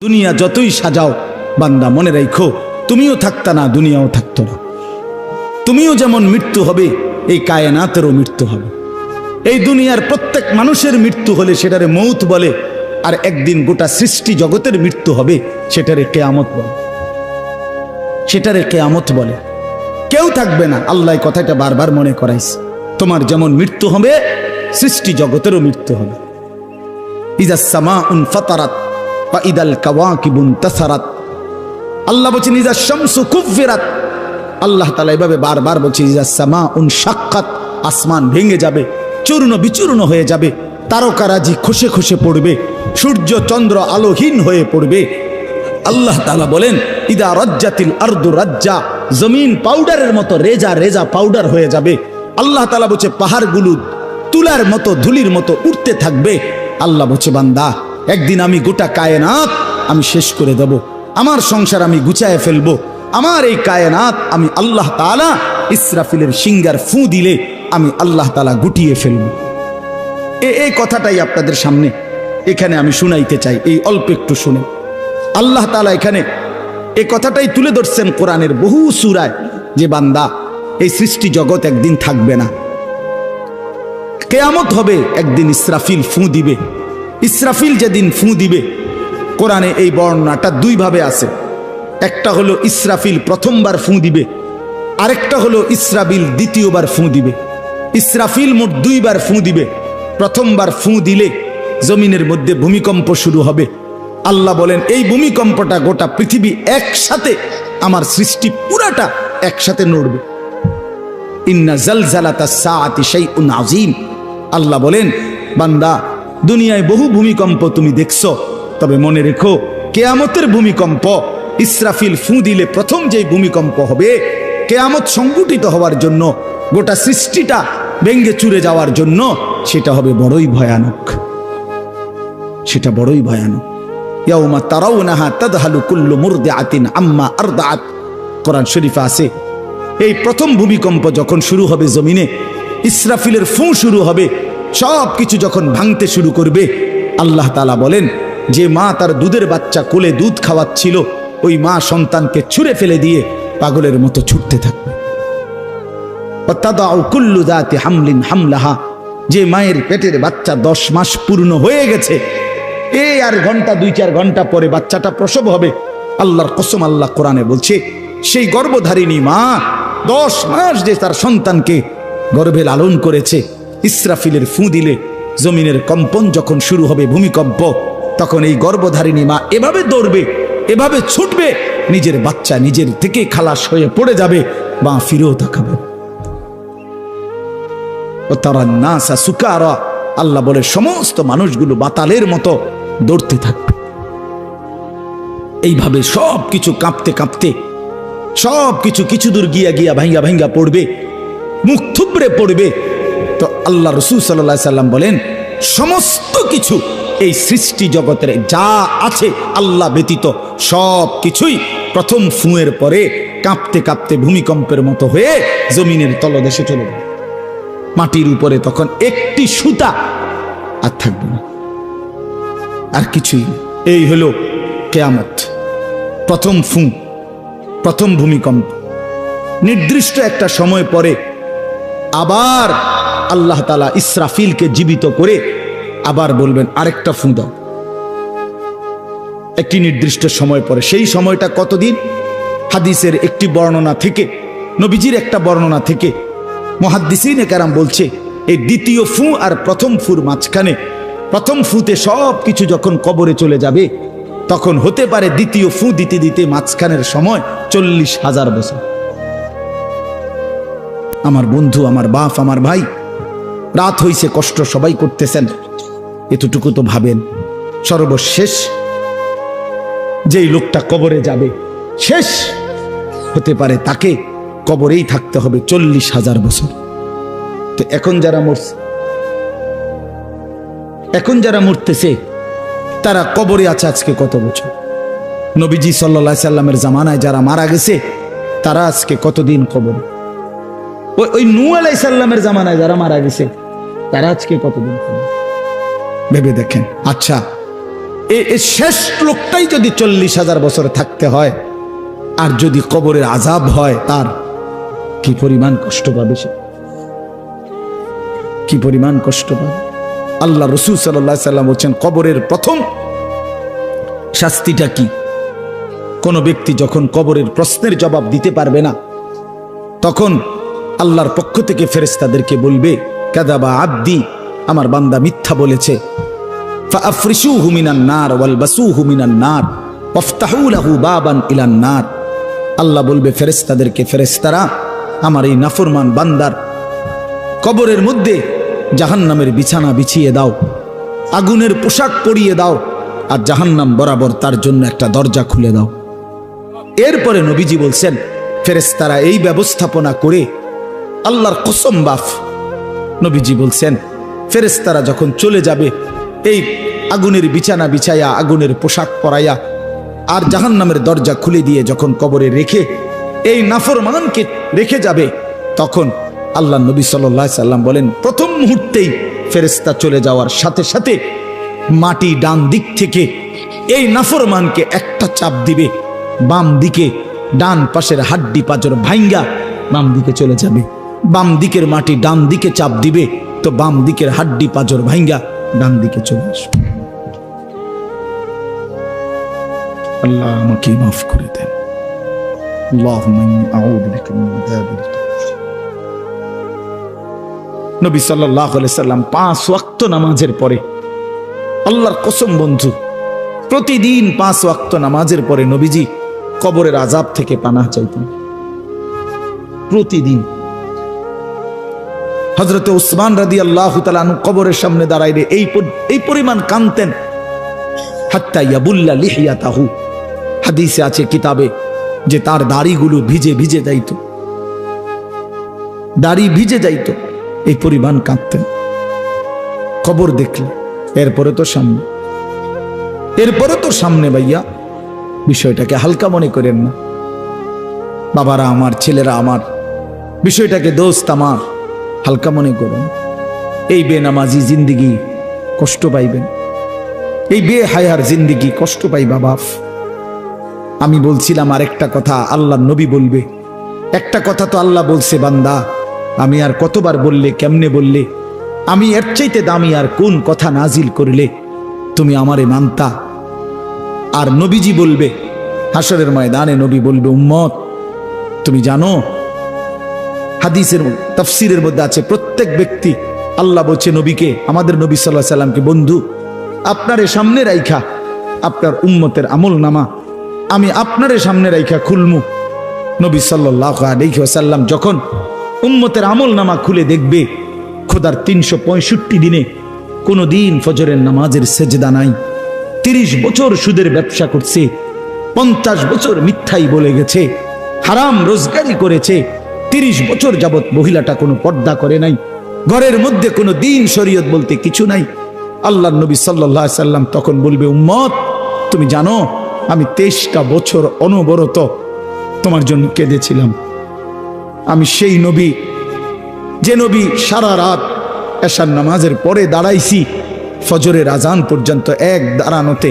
দুনিয়া যতই সাজাও বান্দা মনে রাখো তুমিও থাকতা না, দুনিয়াও থাকতো না। তুমিও যেমন মৃত্যু হবে, এই কায়নাতেরও মৃত্যু হবে। এই দুনিয়ার প্রত্যেক মানুষের মৃত্যু হলে সেটারে মৌত বলে, আর একদিন গোটা সৃষ্টি জগতের মৃত্যু হবে সেটারে কিয়ামত বলে। সেটারে কিয়ামত বলে। কেউ থাকবে না, আল্লাহ কথাটা বারবার মনে করাইছে। তোমার যেমন মৃত্যু হবে, সৃষ্টি জগতেরও মৃত্যু হবে। ইজাস সামাউন ফাতারাত ওয়া ইদাল কাওয়াকিবুন তাসারাত। আল্লাহ বলেন ইজাস শামসু কুফিরাত। আল্লাহ তাআলা এভাবে বারবার বলছেন ইজাস সামাউন শাক্কাত, আসমান ভেঙে যাবে, চূর্ণ বিচূর্ণ হয়ে যাবে, তারকারাজি খসে খসে পড়বে, সূর্য চন্দ্র আলোহীন হয়ে পড়বে। আল্লাহ তাআলা বলেন ইদা রাজ্জাতিল আরদু রাজ্জা, জমিন পাউডারের মতো রেজা রেজা পাউডার হয়ে যাবে। আল্লাহ তাআলা বলছে পাহাড়গুলো তুলার মতো ধুলির মতো উঠতে থাকবে। আল্লাহ বলছে বান্দা একদিন আমি গোটা কায়নাত আমি শেষ করে দেব, আমার সংসার আমি গুছায় ফেলবো, আমার এই কায়নাত আমি আল্লাহ তাআলা ইসরাফিলের সিঙ্গার ফু দিলে আমি আল্লাহ তাআলা গুটিয়ে ফেলবো। এই কথাটাই আপনাদের সামনে এখানে আমি শুনাইতে চাই, এই অল্প একটু শুনে। আল্লাহ তাআলা এখানে এই কথাটাই তুলে ধরছেন কোরআনের বহু সূরায়, যে বান্দা এই সৃষ্টি জগৎ একদিন থাকবে না, কিয়ামত হবে, একদিন ইসরাফিল ফু দিবে। ইসরাফিল যেদিন ফু দিবে, কোরআনে এই বর্ণনাটা দুই ভাবে আছে। একটা হলো ইসরাফিল প্রথমবার ফু দিবে, আরেকটা হলো ইসরাফিল দ্বিতীয়বার ফু দিবে। ইসরাফিল মোট দুইবার ফু দিবে। প্রথমবার ফু দিলে জমিনের মধ্যে ভূমিকম্প শুরু হবে। আল্লাহ বলেন এই ভূমিকম্পটা গোটা পৃথিবী একসাথে, আমার সৃষ্টি পুরাটা একসাথে নড়বে। ইন্না জালজালাতাস সাআতি শাইউন আযীম। আল্লাহ বলেন বান্দা দুনিয়ায় বহু ভূমিকম্প তুমি দেখছো, তবে মনে রেখো কিয়ামতের ভূমিকম্প, ইসরাফিল ফু দিলে প্রথম যেই ভূমিকম্প হবে, কিয়ামত সংঘটিত হওয়ার জন্য, গোটা সৃষ্টিটা ভেঙ্গে চুরে যাওয়ার জন্য, সেটা হবে বড়ই ভয়ানক। সেটা বড়ই ভয়ানক। ইয়াউমা তারাউনাহা তাদহালু কুল্লু মুরদিআতিন আম্মা আরদাআত। কোরআন শরীফে আছে এই প্রথম ভূমিকম্প যখন শুরু হবে জমিনে, ইসরাফিলের ফু শুরু হবে, সব কিছু যখন ভাঙতে শুরু করবে, আল্লাহ তাআলা বলেন যে মা তার দুধের বাচ্চা কোলে দুধ খাওয়াচ্ছিল, ওই মা সন্তানকে ছুঁড়ে ফেলে দিয়ে পাগলের মতো ছুটতে থাকবে। ওয়াতাদাউ কুল্লু যাতি হামলিন হামলাহা, যে মায়ের পেটের বাচ্চা 10 মাস পূর্ণ হয়ে গেছে, এই আর ঘন্টা 2-4 ঘন্টা পরে বাচ্চাটা প্রসব হবে। আল্লাহর কসম, আল্লাহ কোরআনে বলছে সেই গর্ভধারিণী মা 10 মাস যে তার সন্তানকে গর্ভে লালন করেছে, ইসরাফিলের ফু দিলে জমিনের কম্পন যখন শুরু হবে, ভূমিকম্প, তখন এই গর্ভধারিণী মা এভাবে দৌড়বে, এভাবে ছুটবে, নিজের বাচ্চা নিজের থেকে খালাস হয়ে পড়ে যাবে, মা ফিরেও তাকাবে। ও তারা নাসা সুকারা, আল্লাহ বলে সমস্ত মানুষগুলো বাতালের মতো দৌড়তে থাকবে। এইভাবে সব কিছু কাঁপতে কাঁপতে সব কিছু কিছু দূর গিয়া গিয়া ভাঙ্গা ভাঙ্গা পড়বে, মুখ থুবড়ে পড়বে। তো আল্লাহ রাসূল সাল্লাল্লাহু আলাইহি সাল্লাম বলেন সমস্ত কিছু এই সৃষ্টি জগতের যা আছে আল্লাহ ব্যতীত সব কিছুই প্রথম ফুঁয়ের পরে কাঁপতে কাঁপতে ভূমিকম্পের মতো হয়ে জমিনের তলদেশে চলে যাবে। মাটির উপরে তখন একটি সুতা আর থাকবে না, আর কিছুই না। এই হলো কিয়ামত, প্রথম ফু, প্রথম ভূমিকম্প। নির্দিষ্ট একটা সময় পরে আবার আল্লাহ তাআলা ইসরাফিলকে জীবিত করে আবার বলবেন আরেকটা ফু দাও, একটি নির্দিষ্ট সময় পরে। সেই সময়টা কতদিন? হাদিসের একটি বর্ণনা থেকে, নবীজির একটা বর্ণনা থেকে মুহাদ্দিসিনে কেরাম বলছে এই দ্বিতীয় ফু আর প্রথম ফুর মাঝখানে, প্রথম ফুতে সব কিছু যখন কবরে চলে যাবে, তখন হতে পারে দ্বিতীয় ফু দিতে দিতে মাঝখানের সময় 40,000 বছর। আমার বন্ধু, আমার বাপ, আমার ভাই, রাত হইছে, কষ্ট সবাই করতেছেন, এতটুকু তো ভাবেন সর্বশেষ যেই লোকটা কবরে যাবে, শেষ হতে পারে তাকে কবরেই থাকতে হবে 40,000 বছর। তো এখন যারা মরতেছে তারা কবরে আছে আজকে কত বছর? নবীজি সাল্লাল্লাহু আলাইহি সাল্লামের জামানায় যারা মারা গেছে তারা আজকে কতদিন কবরে? ওই নূহ আলাইহিস সালামের জামানায় যারা মারা গেছে তারা আজকে কতদিন কবরে? ভেবে দেখেন। আচ্ছা, এই শেষ লোকটাই যদি 40,000 বছর থাকতে হয়, আর যদি কবরের আযাব হয়, তার কি পরিমাণ কষ্ট পাবে সে, কি পরিমাণ কষ্ট পাবে। আল্লাহ রাসূল সাল্লাল্লাহু আলাইহি সাল্লাম বলেন, কবরের প্রথম শাস্তিটা কি? কোন ব্যক্তি যখন কবরের প্রশ্নের জবাব দিতে পারবে না, তখন আল্লাহর পক্ষ থেকে ফেরেশতাদেরকে বলবে, কাযাবা আব্দি, আমার বান্দা মিথ্যা বলেছে। ফাআফরিশুহু মিনান নার ওয়ালবাসুহু মিনান নার ওয়াফতাহু লাহু বাবান ইলান নার। আল্লাহ বলবে ফেরেশতাদেরকে, ফেরেশতারা আমার এই নাফরমান বান্দার কবরের মধ্যে জাহান্নামের বিছানা বিছিয়ে দাও, আগুনের পোশাক পরিয়ে দাও, আর জাহান্নাম বরাবর তার জন্য একটা দরজা খুলে দাও। এরপরে নবীজি বলছেন, ফেরেশতারা এই ব্যবস্থাপনা করে, আল্লাহর কসম বাফ, নবীজি বলছেন ফেরেশতারা যখন চলে যাবে, এই আগুনের বিছানা বিছাইয়া, আগুনের পোশাক পরাইয়া, আর জাহান্নামের দরজা খুলে দিয়ে যখন কবরে রেখে এই নাফরমানকে রেখে যাবে, তখন আল্লাহ নবী সাল্লাল্লাহু আলাইহি সাল্লাম বলেন, প্রথম মুহূর্তেই ফেরেশতা চলে যাওয়ার সাথে সাথে মাটি ডান দিক থেকে এই নাফরমানকে একটা চাপ দিবে, বাম দিকে ডান পাশের হাড্ডি পাঁজর ভাঙ্গা বাম দিকে চলে যাবে। বাম দিকের মাটি ডান দিকে চাপ দিবে, তো বাম দিকের হাড্ডি পাঁজর ভাঙ্গা ডান দিকে চলে আসবে। আল্লাহ আমাকে মাফ করে দেন। আল্লাহুম্মা ইন্নী আউযু বিকা মিন আযাবিল কবর। নবী সাল্লাল্লাহু আলাইহি সাল্লাম 5 ওয়াক্ত নামাজের পরে, আল্লাহর কসম বন্ধু, প্রতিদিন 5 ওয়াক্ত নামাজের পরে নবীজি কবরের আযাব থেকে পানাহ চাইতেন। প্রতিদিন হযরত উসমান রাদিয়াল্লাহু তাআলা আনহু কবরের সামনে দাঁড়াইলে এই পরিমাণ কাঁদতেন, হাত্তা ইয়াবুল্লা লিহিয়াতাহু। হাদিসে আছে কিতাবে যে তার দাড়িগুলো ভিজে ভিজে যাইত, দাড়ি ভিজে যাইত, এই পরিমাণ কাঁদতেন কবর দেখলে। এরপরে তো সামনে ভাইয়া, বিষয়টাকে হালকা মনে করেন না। বাবারা আমার, ছেলেরা আমার, বিষয়টাকে দোস্ত আমার, হালকা মনে করেন। এই বেনামাজি জিন্দিগি কষ্ট পাইবেন, এই বেহায়ার জিন্দিগি কষ্ট পাইবা বাপ। আমি বলছিলাম আরেকটা কথা, আল্লাহ নবী বলবে একটা কথা, তো আল্লাহ বলছে, বান্দা আমি আর কতবার বললে, কেমনে বললে, আমি এর চাইতে দামি আর কোন কথা নাজিল করলে তুমি আমারে মানতা। আর নবীজি বলবে হাসরের ময়দানে, নবী বলবে, উম্মত তুমি জানো, হাদিসের তাফসীরের মধ্যে আছে, প্রত্যেক ব্যক্তি, আল্লাহ বলছে নবীকে, আমাদের নবী সাল্লাল্লাহু আলাইহি সাল্লামকে, বন্ধু আপনারে সামনে রাইখা আপনার উম্মতের আমল নামা আমি আপনারে সামনে রাইখা খুলমু। নবী সাল্লাল্লাহু আলাইহি ওয়াসাল্লাম যখন উম্মতের আমল নামা খুলে দেখবে, খোদার 365 দিনে কোনো দিন ফজরের নামাজের সেজদা নাই, 30 বছর সুদের ব্যবসা করছে, 50 বছর মিথ্যাই বলে গেছে, হারাম রোজগারি করেছে, 30 বছর যাবত মহিলাটা কোনো পর্দা করে নাই, ঘরের মধ্যে কোনো দিন শরীয়ত বলতে কিছু নাই। আল্লাহর নবী সাল্লাল্লাহু আলাইহি সাল্লাম তখন বলবে, উম্মত তুমি জানো আমি 23টা বছর অনবরত তোমার জন্য কেঁদেছিলাম। আমি সেই নবী, যে নবী সারা রাত এশার নামাজের পরে দাঁড়াইছি ফজরের আজান পর্যন্ত, এক দাঁড়ানোতে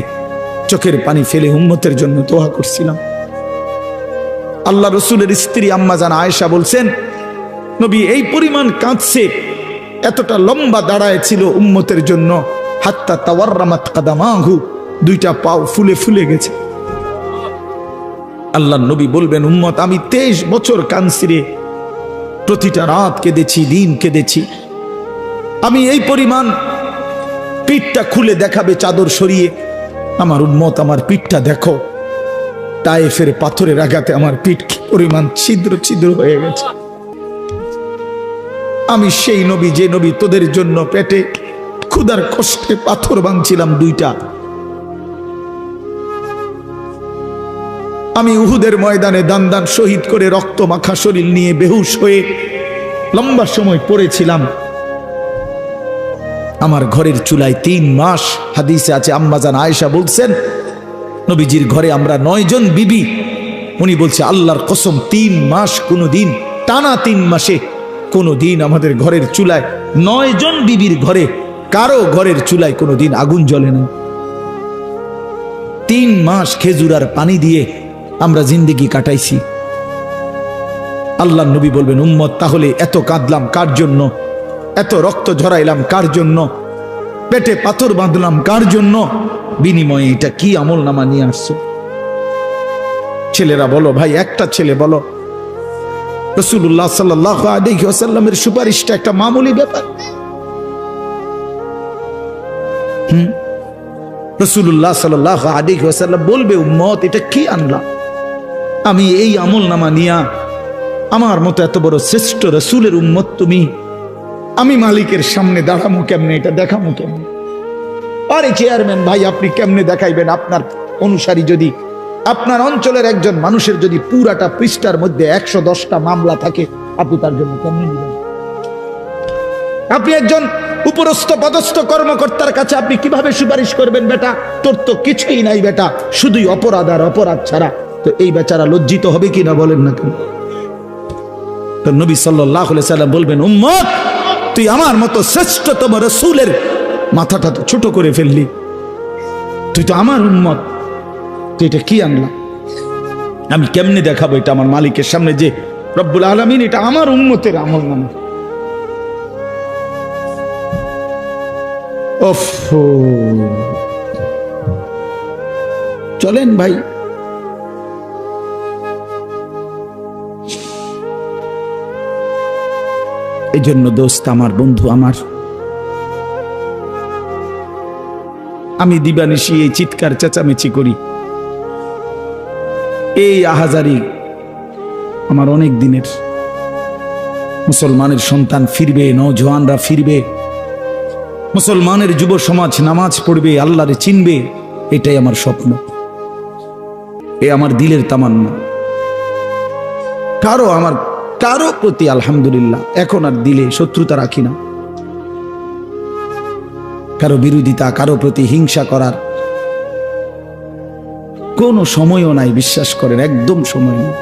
চোখের পানি ফেলে উম্মতের জন্য দোয়া করছিলাম। আল্লাহ রসুলের স্ত্রী আম্মা জান আয়েশা বলছেন, নবী এই পরিমাণ কাঁদছে, এতটা লম্বা দাঁড়ায় ছিল উম্মতের জন্য, হাত্তা তাওয়াররামাত কাদামাহু, 2টা পাও ফুলে ফুলে গেছে। আল্লাহ নবী বলবেন, উম্মত আমি 23 বছর কাঁদছি রে, প্রতিটা রাত কেঁদেছি, দিন কেঁদেছি। আমি এই পরিমাণ, পিঠটা খুলে দেখাবে চাদর সরিয়ে, আমার উম্মত আমার পিঠটা দেখো, তায়েফের পাথরের আঘাতে আমার পিঠ কি পরিমাণ ছিদ্র ছিদ্র হয়ে গেছে। আমি সেই নবী, যে নবী তোদের জন্য পেটে ক্ষুধার কষ্টে পাথর ভাঙছিলাম 2টা। আমি উহুদের ময়দানে দান দান শহীদ করে রক্ত মাখা শরীর নিয়ে বেহুশ হয়ে লম্বা সময় পড়েছিলাম। আমার ঘরের চুলায় 3 মাস, হাদিসে আছে আম্মা জান আয়েশা বলছেন, নবীজির ঘরে আমরা 9 জন বিবি, উনি বলছে আল্লাহর কসম 3 মাস, কোনো দিন টানা 3 মাসে কোনো দিন আমাদের ঘরের চুলায়, 9 জন বিবির ঘরে কারো ঘরের চুলায় কোনো দিন আগুন জ্বলে না। 3 মাস খেজুর আর পানি দিয়ে আমরা জিন্দেগি কাটাইছি। আল্লাহর নবী বলবেন, উম্মত তাহলে এত কাঁদলাম কার জন্য, এত রক্ত ঝরাইলাম কার জন্য, পেটে পাথর বাঁধলাম কার জন্য, বিনিময়ে এটা কি আমল নামা নিয়ে আসছো? ছেলেরা বলো ভাই, একটা ছেলে বলো রাসূলুল্লাহ সাল্লাল্লাহু আলাইহি ওয়াসাল্লামের সুপারিশটা একটা মামুলি ব্যাপার। রাসূলুল্লাহ সাল্লাল্লাহু আলাইহি ওয়াসাল্লাম বলবে, উম্মত এটা কি আনলাম আমি এই আমল নামা নিয়া, আমার মতো এত বড় শ্রেষ্ঠ রাসূলের উম্মত তুমি, আমি মালিকের সামনে দাঁড়ামু কেমনে, এটা দেখামু কেমনে? আরে চেয়ারম্যান ভাই, আপনি কেমনে দেখাইবেন? আপনার অনুসারী যদি, আপনার অঞ্চলের একজন মানুষের যদি পুরাটা পৃষ্ঠার মধ্যে 110টা মামলা থাকে, আপনি তার জন্য কেমনে নেবেন? আপনি একজন উপরস্থ পদস্থ কর্মকর্তার কাছে আপনি কিভাবে সুপারিশ করবেন? বেটা তোর তো কিছুই নাই বেটা, শুধুই অপরাধ আর অপরাধ ছাড়া। তো এই বেচারা লজ্জিত হবে কিনা বলেন না কেন? তো নবী সাল্লাল্লাহু আলাইহি সাল্লাম বলবেন, উম্মত তুই আমার মতো শ্রেষ্ঠতম রাসূলের মাথাটা তো ছোট করে ফেললি, তুই তো আমার উম্মত, তুই এটা কি আনলা? আমি কেমনে দেখাবো এটা আমার মালিকের সামনে যে রব্বুল আলামিন এটা আমার উম্মতের আমল নামা? ওফ, চলেন ভাই, এই জন্য দোস্ত আমার, বন্ধু আমার, আমি দিবানিশি এই চিৎকার চেঁচামেচি করি, এই আহাজারি আমার অনেক দিনের। মুসলমানের সন্তান ফিরবে, নওজওয়ানরা ফিরবে, মুসলমানের যুব সমাজ নামাজ পড়বে, আল্লাহরে চিনবে, এটাই আমার স্বপ্ন, এ আমার দিলের তামান্না। কারো প্রতি আলহামদুলিল্লাহ এখন আর দিলে শত্রুতা রাখি না, কারো বিরোধিতা, কারো প্রতি হিংসা করার কোনো সময়ও নাই, বিশ্বাস করেন, একদম সময় নেই,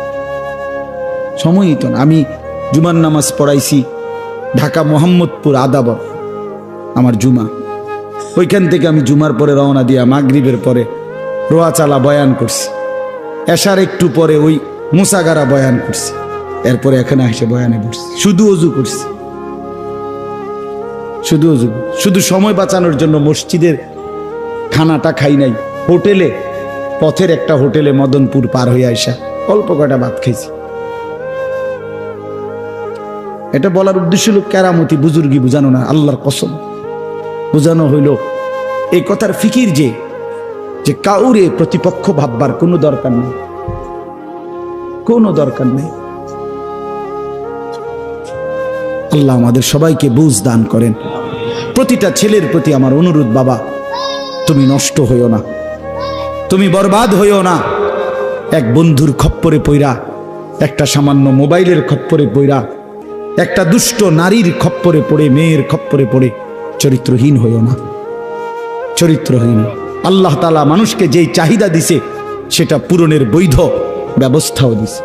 সময়ই তো না। আমি জুমার নামাজ পড়াইছি ঢাকা মোহাম্মদপুর আদাবর, আমার জুমা, ওইখান থেকে আমি জুমার পরে রওনা দিয়া মাগরিবের পরে রোয়াচালা বয়ান করছি, এশার একটু পরে ওই মুসাগারা বয়ান করছি, এরপরে এখানে এসে বয়ানে বসছি, শুধু অজু করছি, শুধু অজু, শুধু সময় বাঁচানোর জন্য মসজিদের খানাটা খাই নাই, হোটেলে, পথের একটা হোটেলে মদনপুর পার হয়ে আসা অল্প কয়টা ভাত খাইছি। এটা বলার উদ্দেশ্য হলো কেরামতি বুজুর্গি বুঝানো না, আল্লাহর কসম বুঝানো হইল এই কথার ফিকির যে কাউরে প্রতিপক্ষ ভাববার কোনো দরকার নেই, কোনো দরকার নেই। আল্লাহ আমাদের সবাইকে বুঝ দান করেন। প্রতিটা ছেলের প্রতি আমার অনুরোধ, বাবা তুমি নষ্ট হইও না, তুমি বরবাদ হইও না। এক বন্ধুর খপ্পরে পইরা, একটা সামান্য মোবাইলের খপ্পরে পইরা, একটা দুষ্ট নারীর খপ্পরে পড়ে, মেয়ের খপ্পরে পড়ে চরিত্রহীন হইও না, চরিত্রহীন। আল্লাহ তাআলা মানুষকে যেই চাহিদা দিছে সেটা পূরণের বৈধ ব্যবস্থাও দিছে।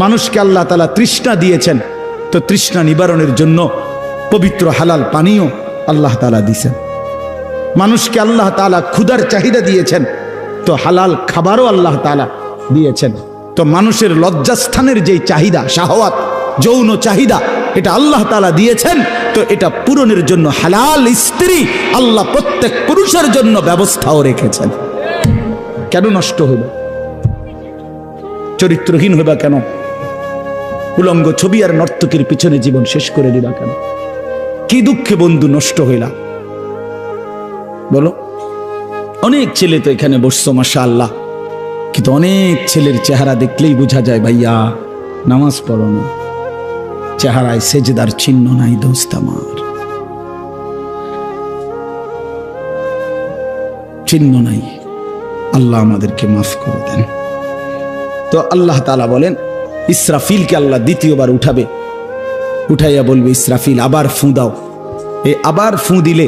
মানুষকে আল্লাহ তাআলা তৃষ্ণা দিয়েছেন, তো তৃষ্ণা নিবারণের জন্য পবিত্র হালাল পানীয় আল্লাহ তাআলা দিয়েছেন। মানুষকে আল্লাহ তাআলা ক্ষুধার চাহিদা দিয়েছেন, তো হালাল খাবারও আল্লাহ তাআলা দিয়েছেন। তো মানুষের লজ্জাস্থানের যেই চাহিদা, শাহওয়াত, যৌন চাহিদা, এটা আল্লাহ তাআলা দিয়েছেন, তো এটা পূরণের জন্য হালাল স্ত্রী আল্লাহ প্রত্যেক পুরুষের জন্য ব্যবস্থাও রেখেছেন। কেন নষ্ট হইবা? চরিত্রহীন হইবা কেন? উলঙ্গ ছবি আর নর্তকীর পিছনে জীবন শেষ করে দিবা কেন? কি দুঃখে বন্ধু নষ্ট হইলা বলো? অনেক ছেলে তো এখানে বসছো মাশাআল্লাহ, কিন্তু অনেক ছেলের চেহারা দেখলেই বোঝা যায় ভাইয়া নামাজ পড়ো না, চেহারায় সেজদার চিহ্ন নাই। দোস্ত আমার, চিহ্ন নাই। আল্লাহ আমাদেরকে মাফ করে দেন। তো আল্লাহ তাআলা বলেন, ইসরাফিলকে আল্লাহ দ্বিতীয়বার উঠাবে, উঠাইয়া বলবে, ইসরাফিল আবার ফুঁ দাও। এই আবার ফুঁ দিলে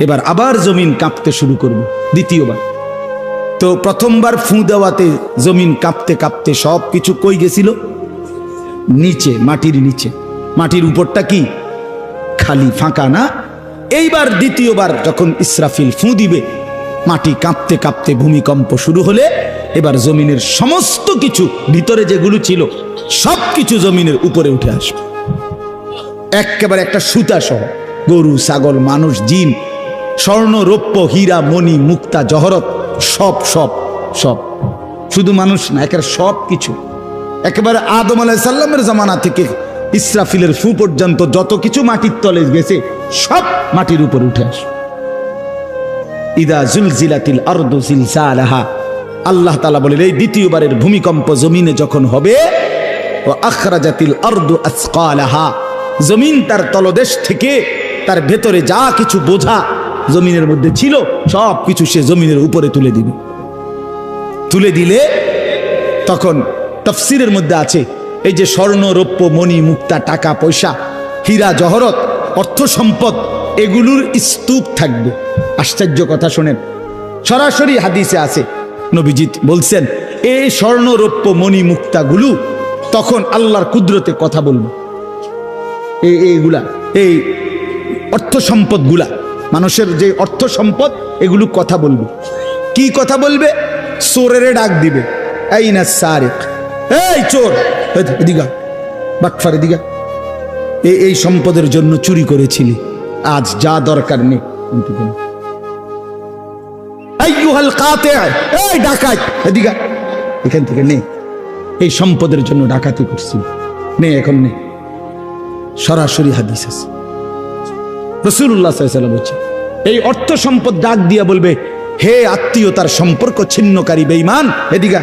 এবার আবার জমিন কাঁপতে শুরু করবে দ্বিতীয়বার। তো প্রথমবার ফুঁ দেওয়াতে জমিন কাঁপতে কাঁপতে সব কিছু কই গেছিল? নিচে, মাটির নিচে। মাটির উপরটা কি? খালি, ফাঁকা না? এইবার দ্বিতীয়বার যখন ইসরাফিল ফুঁ দিবে, মাটি কাঁপতে কাঁপতে ভূমিকম্প শুরু হলে এবার জমিনের সমস্ত কিছু ভিতরে যেগুলো ছিল সব কিছু জমিনের উপরে উঠে আসবে, একেবারে একটা সুতা সহ। গরু, ছাগল, মানুষ, জিন, স্বর্ণ, রৌপ্য, হীরা, মণি, মুক্তা, জহরত, সব সব সব, শুধু মানুষ না, একেবারে সব কিছু, একেবারে আদম আলাইহিস সালামের জামানা থেকে ইসরাফিলের ফু পর্যন্ত যত কিছু মাটির তলে গেছে সব মাটির উপর উঠে আসে। ইদা জুলজিলাতিল আরদু জিলজালাহা, আল্লাহ তাআলা বলেন এই দ্বিতীয়বারের ভূমিকম্প জমিনে যখন হবে, ওয়া আখরাজাতিল আরদু আসকালাহা, জমিন তার তলদেশ থেকে তার ভেতরে যা কিছু বোঝা জমিনের মধ্যে ছিল সব কিছু সে জমিনের উপরে তুলে দিবে। তুলে দিলে তখন তাফসীরের মধ্যে আছে এই যে স্বর্ণ, রৌপ্য, মণি, মুক্তা, টাকা পয়সা, হীরা, জহরত, অর্থ সম্পদ, এগুলোর স্তূপ থাকবে। আশ্চর্য কথা শোনেন, সরাসরি হাদিসে আছে, নবীজি বলছেন এই স্বর্ণ, রৌপ্য, মণি, মুক্তাগুলো তখন আল্লাহর কুদরতে কথা বলবে। এইগুলা, এই অর্থ সম্পদগুলা, মানুষের যে অর্থ সম্পদ, এগুলো কথা বলবে। কি কথা বলবে? চোরের ডাক দিবে, আইনা সারিক, এই চোর, এদিকে বাটফার, এদিকে এই সম্পদের জন্য চুরি করেছিলি, আজ যা দরকার নেই। আইয়ুহাল কাতি, এই ডাকাত, এদিকে এখান থেকে নে, এই সম্পদের জন্য ডাকাতি করছিলি, নে এখন নে। সরাসরি হাদিস আছে, রাসূলুল্লাহ সাল্লাল্লাহু আলাইহি ওয়াসাল্লাম বলছে এই অর্থ সম্পদ ডাক দিয়া বলবে, হে আত্মীয়তার সম্পর্ক ছিন্নকারী বেঈমান, এদিকে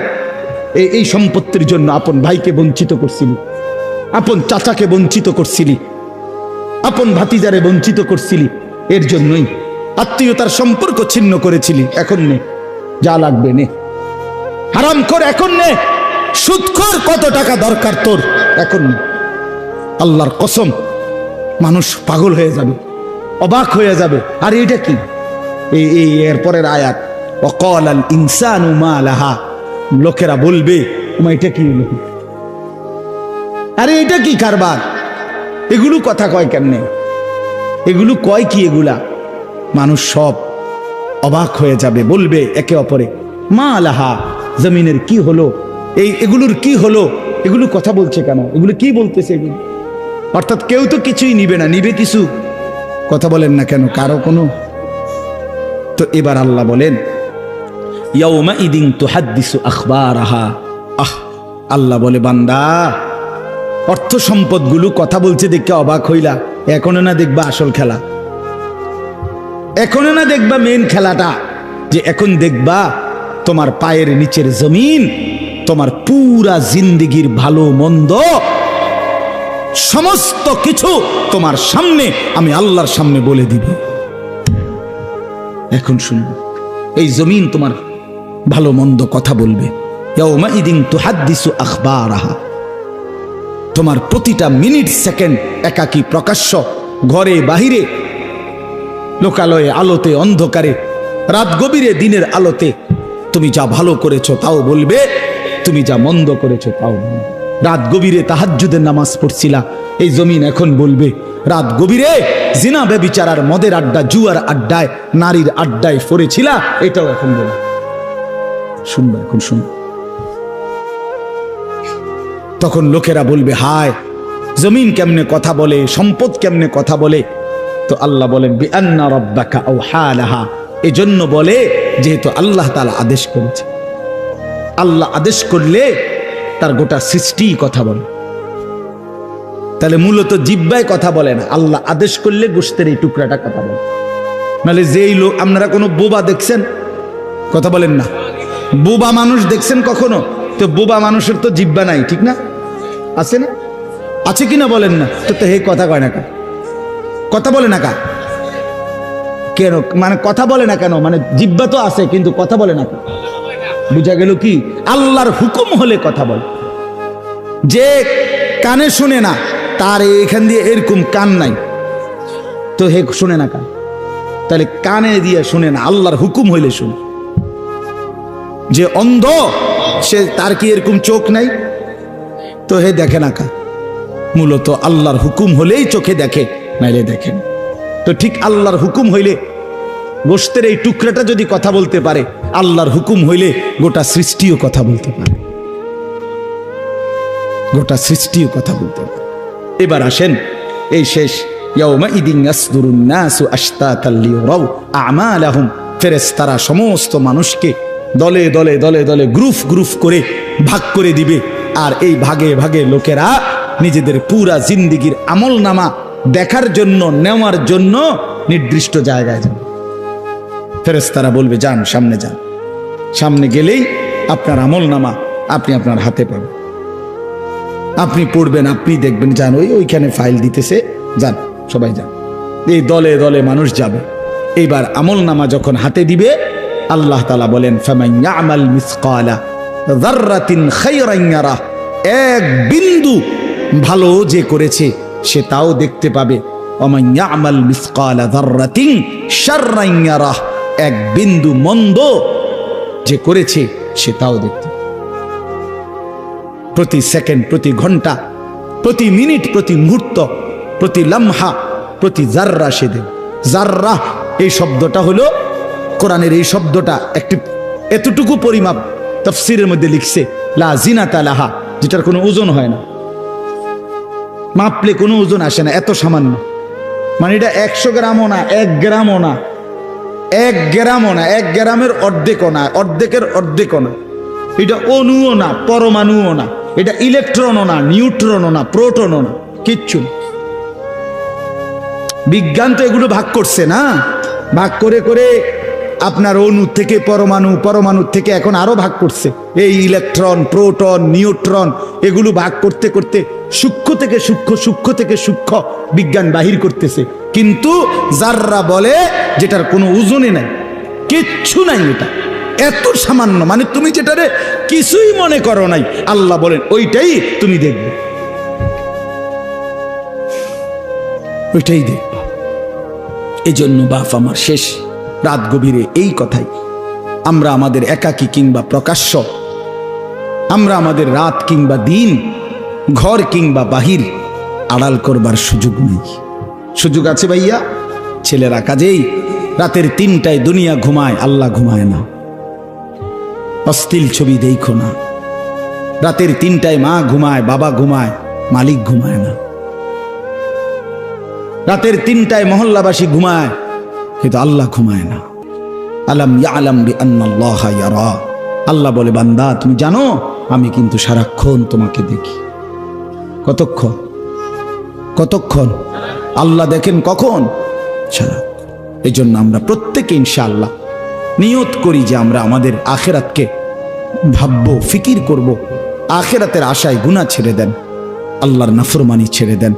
এই সম্পত্তির জন্য আপন ভাইকে বঞ্চিত করছিলি, আপন চাচাকে বঞ্চিত করছিলি, আপন ভাতিজারে বঞ্চিত করছিলি, এর জন্যই আত্মীয়তার সম্পর্ক ছিন্ন করেছিলি, এখন নে, যা লাগবে নে, হারাম কর এখন নে, সুদখোর কত টাকা দরকার তোর, এখন নে। আল্লাহর কসম, মানুষ পাগল হয়ে যাবে, অবাক হয়ে যাবে। আর এটা কি? এই এরপরের আয়াত, ওয়াকালাল ইনসানু মা লাহা, লোকেরা বলবে এটা কি হলো, আরে এটা কি কারবার, এগুলো কথা কয় কেমনে, এগুলো কয় কি, এগুলা মানুষ সব অবাক হয়ে যাবে, বলবে একে অপরে মা লাহা, জমিনের কি হলো, এগুলোর কি হলো, এগুলো কথা বলছে কেন, এগুলো কি বলতেছে এগুলো? অর্থাৎ কেউ তো কিছুই নিবে না, নিবে কিছু, কথা বলেন না কেন কারো কোনো। তো এবার আল্লাহ বলেন ইয়াউমা ইদিন তুহাদ্দিসু আখবারাহা, আল্লাহ বলে বান্দা অর্থ সম্পদগুলো কথা বলছে দেখে অবাক হইলা, এখনো না দেখবা আসল খেলা, এখনো না দেখবা মেন খেলাটা, যে এখন দেখবা তোমার পায়ের নিচের জমিন, তোমার পুরা জিন্দেগির ভালো মন্দ সমস্ত কিছু তোমার সামনে আমি আল্লাহর সামনে বলে দিব। এখন শুনবো, এই জমিন তোমার ভালো মন্দ কথা বলবে। ইয়াউমা ইদিন তুহাদ্দিসু আখবারাহা, তোমার প্রতিটা মিনিট সেকেন্ড একাকী প্রকাশ্য, ঘরে বাহিরে, লোকালয়ে, আলোতে, অন্ধকারে, রাত গভীরে, দিনের আলোতে, তুমি যা ভালো করেছো তাও বলবে, তুমি যা মন্দ করেছো তাও বলবে। রাত গভীরে তাহাজ্জুদের নামাজ পড়ছিলা, এই জমিন এখন বলবে রাত গভীরে জিনা ব্যভিচার আর মদের আড্ডা, জুয়ার আড্ডায়, নারীর আড্ডায় পড়েছিলা, এটাও এখন বলবে। শুনবে, এখন শুনবে। তখন লোকেরা বলবে হায়, জমিন কেমনে কথা বলে, সম্পদ কেমনে কথা বলে। তো আল্লাহ বলেন বিআন্না রাব্বাকা আওহা লাহা, এজন্য বলে যেহেতু আল্লাহ তাআলা আদেশ করেছে। আল্লাহ আদেশ করলে তার গোটা সৃষ্টি কথা বলে, তাহলে মূলত জিহ্বায় কথা বলে না, আল্লাহ আদেশ করলে গোশতের এই টুকরাটা কথা বলে। নাহলে যেই লোক, আপনারা কোনো বোবা দেখছেন, কথা বলেন না, বোবা মানুষ দেখছেন কখনো? তো বোবা মানুষের তো জিহ্বা নাই, ঠিক না? আছে না? আছে কিনা বলেন না? তো হে কথা কয় না কা, কথা বলে না কা কেন, মানে কথা বলে না কেন, মানে জিহ্বা তো আছে কিন্তু কথা বলে না কা। বুঝা গেল কি? আল্লাহর হুকুম হলে কথা বলে। যে কানে শুনে না, তার এখান দিয়ে এরকম কান নাই, তো হে শুনে না কান, তাহলে কানে দিয়ে শুনে না, আল্লাহর হুকুম হইলে শুনে। যে অন্ধ, সে তার কি এরকম চোখ নাই, তো হে দেখে না কা। মূলত আল্লাহর হুকুম হলেই চোখে দেখে, নাইলে দেখেন। তো ঠিক আল্লাহর হুকুম হইলে গোশতের এই টুকরাটা যদি কথা বলতে পারে, আল্লাহর হুকুম হইলে গোটা সৃষ্টিও কথা বলতে পারে, গোটা সৃষ্টিও কথা বলতে পারে। এবার আসেন, এই শেষ ইয়াউমাইদিন ইয়াসদুরুন নাসু আশতাতাল লিয়ারাউ আমালাহুম, ফেরেশতারা সমস্ত মানুষকে দলে দলে দলে দলে গ্রুপ গ্রুপ করে ভাগ করে দিবে। আর এই ভাগে ভাগে লোকেরা নিজেদের পুরা জিন্দেগির আমলনামা দেখার জন্য, নেওয়ার জন্য নির্দিষ্ট জায়গায় যাবে। ফেরেশতারা বলবে যান, সামনে যান। সামনে গেলেই আপনার আমলনামা আপনি আপনার হাতে পাবেন, আপনি পড়বেন, আপনি দেখবেন, যান ওইখানে ফাইল দিতেছে, যান সবাই যান। এই দলে দলে মানুষ যাবে। এইবার আমলনামা যখন হাতে দিবে, আল্লাহ তাআলা বলেন ফামান ইয়ামাল মিসকালা যাররাতিন খায়রান ইয়ারাহ, এক বিন্দু ভালো যে করেছে সে তাও দেখতে পাবে। ওমান ইয়ামাল মিসকালা যাররাতিন শাররান ইয়ারাহ, এক বিন্দু মন্দ যে করেছে সে তাও দেখতে পাবে। প্রতি সেকেন্ড, প্রতি ঘন্টা, প্রতি মিনিট, প্রতি মুহূর্ত, প্রতি লামহা, প্রতি জাররা সে দেবে। জাররা এই শব্দটা হলো কোরআনের, এই শব্দটা একটি এতটুকু পরিমাপ তাফসীরের মধ্যে লিখছে লা জিনাতা লাহা, যেটার কোনো ওজন হয় না, মাপলে কোনো ওজন আসে না, এত সামান্য। মানে এটা 100 গ্রামও না, 1 গ্রামও না, 1 গ্রামও না, 1 গ্রামের অর্ধেকও না, অর্ধেকের অর্ধেকও না। এটা অণুও না, পরমাণুও না, এটা ইলেকট্রনও না, নিউট্রনও না, প্রোটনও না, কিচ্ছু না। বিজ্ঞান তো এগুলো ভাগ করছে না, ভাগ করে করে আপনার অণু থেকে পরমাণু, পরমাণু থেকে এখন আরো ভাগ করছে। এই ইলেকট্রন, প্রোটন, নিউট্রন এগুলো ভাগ করতে করতে সূক্ষ্ম থেকে সূক্ষ্ম, সূক্ষ্ম থেকে সূক্ষ্ম বিজ্ঞান বাহির করতেছে। কিন্তু জাররা বলে যেটার কোনো ওজনই নাই, কিচ্ছু নাই, এটা এত সামান্য, মানে তুমি যেটারে কিছুই মনে করো নাই, আল্লাহ বলেন ওইটাই তুমি দেখবে, ওইটাই দেখবে। এই জন্য বাপ আমার শেষ রাত গভীরে এই কথাই, আমরা আমাদের একাকী কিংবা প্রকাশ্য, আমরা আমাদের রাত কিংবা দিন, ঘর কিংবা বাহির আড়াল করবার সুযোগ নেই। সুযোগ আছে ভাইয়া? ছেলেরা কাজেই রাতের 3টায় দুনিয়া ঘুমায়, আল্লাহ ঘুমায় না। অশ্লীল ছবি দেখো না। রাতের 3টায় মা ঘুমায়, বাবা ঘুমায়, মালিক ঘুমায় না। রাতের 3টায় মহল্লাবাসী ঘুমায়, কিন্তু আল্লাহ ঘুমায় না। আলাম ইয়ালাম বিআন্নাল্লাহা ইয়ারা, আল্লাহ বলে বান্দা তুমি জানো আমি কিন্তু সারাক্ষণ তোমাকে দেখি। কতক্ষণ? কতক্ষণ? আল্লাহ দেখেন কখন? সারা। এই জন্য আমরা প্রত্যেকে ইনশাআল্লাহ নিয়ত করি যে আমরা আমাদের আখিরাতকে ভাববো, ফিকির করব। আখিরাতের আশায় গুনাহ ছেড়ে দেন, আল্লাহর নাফরমানি ছেড়ে দেন,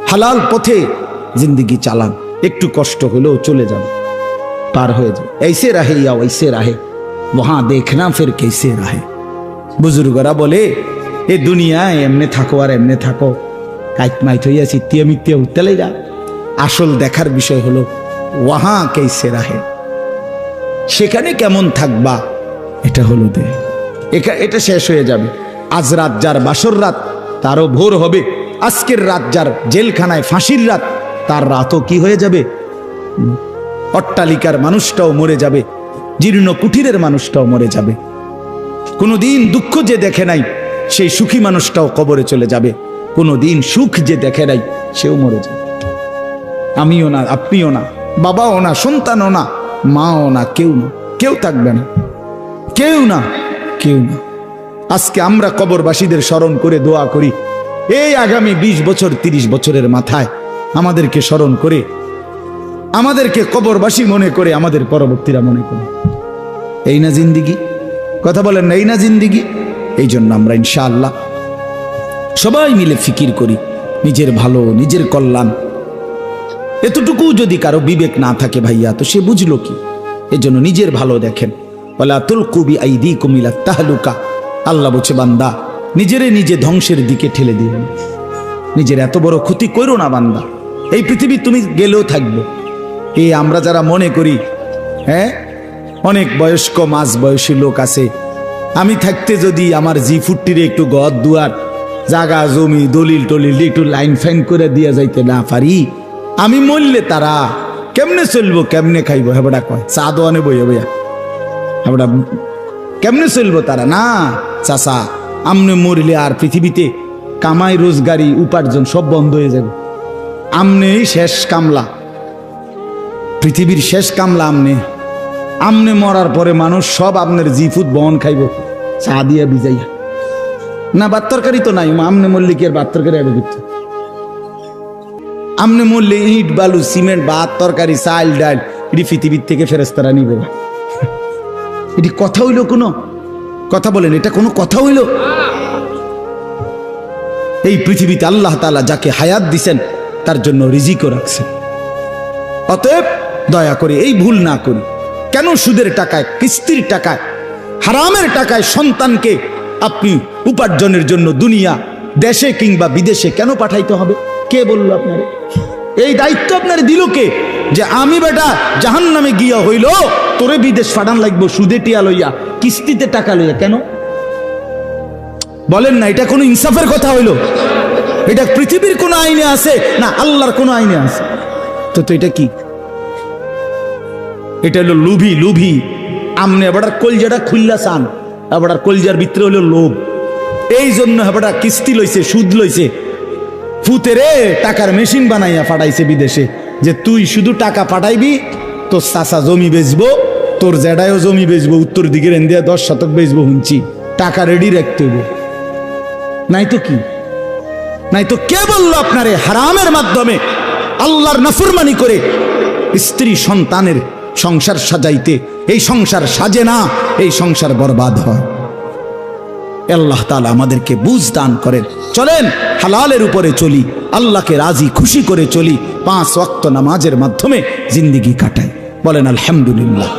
হালাল পথে জিন্দেগি চালান। একটু কষ্ট হলেও চলে যান, পার হয়ে যান। ऐसे रहे या वैसे रहे वहां देखना फिर कैसे रहे। বুজুর্গরা বলে এ দুনিয়ায় এমনে থাকো আর এমনে থাকো, কাইট মাইট হইয়া চিত্তিয়া মিত্তিয়া উঠতে লাগা। আসল দেখার বিষয় হলো ওয়াহা কেসে রাহে, সেখানে কেমন থাকবা, এটা হলো দে। এটা শেষ হয়ে যাবে। আজ রাত যার বাসর রাত, তারও ভোর হবে। আজকের রাত যার জেলখানায় ফাঁসির রাত, তার রাতও কি হয়ে যাবে? অট্টালিকার মানুষটাও মরে যাবে, জীর্ণ কুঠিরের মানুষটাও মরে যাবে। কোনোদিন দুঃখ যে দেখে নাই সেই সুখী মানুষটাও কবরে চলে যাবে। কোনোদিন সুখ যে দেখে নাই সেও মরে যাবে। আমিও না, আপনিও না, বাবাও না, সন্তানও না, মাও না, কেউ না, কেউ থাকবে না, কেউ না, কেউ না। আজকে আমরা কবরবাসীদের স্মরণ করে দোয়া করি, এই আগামী 20 বছর 30 বছরের মাথায় আমাদেরকে স্মরণ করে, আমাদেরকে কবরবাসী মনে করে, আমাদের পরবর্তীরা মনে করে। এই না জিন্দিগি? কথা বলেন না, এই না জিন্দিগি? এই জন্য আমরা ইনশাআল্লাহ সবাই মিলে ফিকির করি নিজের ভালো, নিজের কল্যাণ। এতটুকু যদি কারো বিবেক না থাকে ভাইয়া, তো সে বুঝলো কি? এজন্য নিজের ভালো দেখেন। ওয়ালা তুলকু বিআইদিকুম ইলা তাহলুকা, আল্লাহ বলছে বান্দা নিজেরে নিজে ধ্বংসের দিকে ঠেলে দিও না, নিজের এত বড় ক্ষতি করো না বান্দা। এই পৃথিবী তুমি গেলেও থাকবে। এই আমরা যারা মনে করি, হ্যাঁ, অনেক বয়স্ক মাঝ বয়সী লোক আছে, আমি থাকতে যদি আমার জি40 একটু ঘর দুয়ার জাগা জমি দলিল টলিল একটু লাইন ফাইন করে দিয়া যাইতে না পারি, আমি মরলে তারা কেমনে চলবো কেমনে খাইবো হেবড়া কয় চা দোয়ানে বইয়া বইয়া হেবড়া কেমনে চলবো তারা না চাচা আমনে মরলে আর পৃথিবীতে কামাই রোজগারি উপার্জন সব বন্ধ হয়ে যাবে আমনেই শেষ কামলা পৃথিবীর শেষ কামলা আমনে মরার পরে মানুষ সব আপনার জিফুত বহন খাইব চা দিয়া বিজাইয়া না ভাত তরকারি তো নাই আমনে মরলে কি আর ভাত তরকারি আগে করতে আমনে মরলে ইট বালু সিমেন্ট ভাত তরকারি চাল ডাল এটি পৃথিবীর থেকে ফেরেস্তারা নিবে এটি কথা হইল কোনো কথা বলেন এটা কোনো কথা হইল এই পৃথিবীতে আল্লাহ তাআলা যাকে হায়াত দিছেন তার জন্য রিজিকও রাখছেন অতএব দয়া করে এই ভুল না করি কেন সুদের টাকায় কিস্তির টাকায় হারামের টাকায় সন্তানকে আপনি উপার্জনের জন্য দুনিয়া দেশে কিংবা বিদেশে কেন পাঠাইতে হবে কে বলল আপনার এই দায়িত্ব আপনার দিল কে যে আমি বেটা জাহান্নামে গিয়া হইল তোরে বিদেশ পাঠান লাগবো সুদে টিয়া লইয়া কিস্তিতে টাকা লইয়া কেন বলেন না এটা কোনো ইনসাফের কথা হইল এটা পৃথিবীর কোন আইনে আছে না আল্লাহর কোন আইনে আছে তো এটা কি এটা হলো লুভি আমনে এবার কলজাটা খুললা চান এবার কলজার ভিতরে হলো লোভ এই জন্য এবার কিস্তি লইছে সুদ লইছে ফুতেরে টাকার মেশিন বানাইয়া পাঠাইছে বিদেশে যে তুই শুধু টাকা পাঠাইবি তোর চাচা জমি বেচবো তোর জেডায়ও জমি বেচবো উত্তর দিকের ইন্ডিয়া 10 শতক বেচবো হুঁচি টাকা রেডি রাখতে হবে নাই তো কি নাই তো কে বললো আপনারে হারামের মাধ্যমে আল্লাহর নাফরমানি করে স্ত্রী সন্তানের সংসার সাজাইতে এই সংসার সাজে না এই সংসার বরবাদ হয় আল্লাহ তাআলা আমাদেরকে বুঝ দান করেন চলেন হালালের উপরে চলি আল্লাহকে রাজি খুশি করে চলি 5 ওয়াক্ত নামাজের মাধ্যমে জিন্দেগি কাটাই বলেন আলহামদুলিল্লাহ।